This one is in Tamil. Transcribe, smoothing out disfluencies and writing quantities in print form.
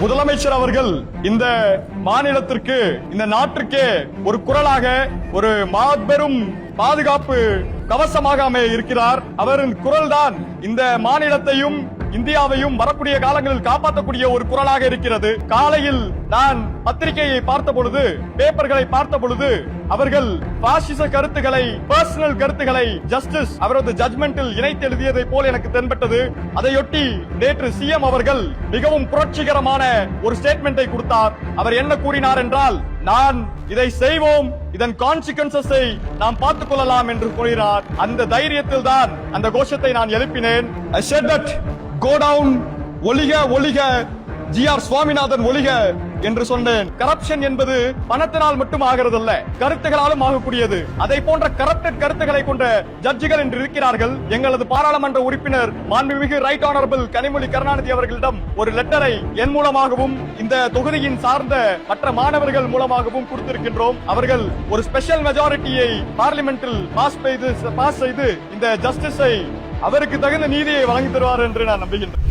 முதலமைச்சர் அவர்கள் இந்த மாநிலத்திற்கு, இந்த நாட்டிற்கே ஒரு குரலாக, ஒரு மாபெரும் பாதுகாப்பு கவசமாக அமைய இருக்கிறார். அவரின் குரல் தான் இந்த மாநிலத்தையும் இந்தியாவையும் வரக்கூடிய காலங்களில் காப்பாற்றக்கூடிய ஒரு குரலாக இருக்கிறது. காலையில் நான் பத்திரிகையை பார்த்த பொழுது, பேப்பர்களை பார்த்த பொழுது, அவர்கள் பாசிச கருத்துக்களை, பர்சனல் கருத்துக்களை ஜஸ்டிஸ் அவரது ஜட்மெண்டில் இணைத்து எழுதியதை போல எனக்கு தென்பட்டது. அதையொட்டி நேற்று சிஎம் அவர்கள் மிகவும் புரட்சிகரமான ஒரு ஸ்டேட்மெண்டை கொடுத்தார். அவர் என்ன கூறினார் என்றால், நான் இதை செய்வோம், இதன் கான்சிக்வன்சஸை நாம் பார்த்துக் கொள்ளலாம் என்று கூறினார். அந்த தைரியத்தில் தான் அந்த கோஷத்தை நான் எழுப்பினேன். I said that go down, ஒளிக ஒளிக, ஜி.ஆர். சுவாமிநாதன் ஒளிக என்று சொன்னேன். கரப்ஷன் என்பது பணத்தினால் மட்டும் ஆகிறதல்ல, கருத்துகளாலும் ஆகக்கூடியது. அதை போன்ற கரப்டட் கருத்துக்களை கொண்ட ஜட்ஜிகள் என்று இருக்கிறார்கள். எங்களது பாராளுமன்ற உறுப்பினர் மாண்புமிகு ரைட் ஆனரபிள் கனிமொழி கருணாநிதி அவர்களிடம் ஒரு லெட்டரை என் மூலமாகவும் இந்த தொகுதியின் சார்ந்த மற்ற மாணவர்கள் மூலமாகவும் கொடுத்திருக்கின்றோம். அவர்கள் ஒரு ஸ்பெஷல் மெஜாரிட்டியை பார்லிமெண்டில் பாஸ் செய்து இந்த ஜஸ்டிஸை, அவருக்கு தகுந்த நீதியை வழங்கி தருவார் என்று நான் நம்புகின்றேன்.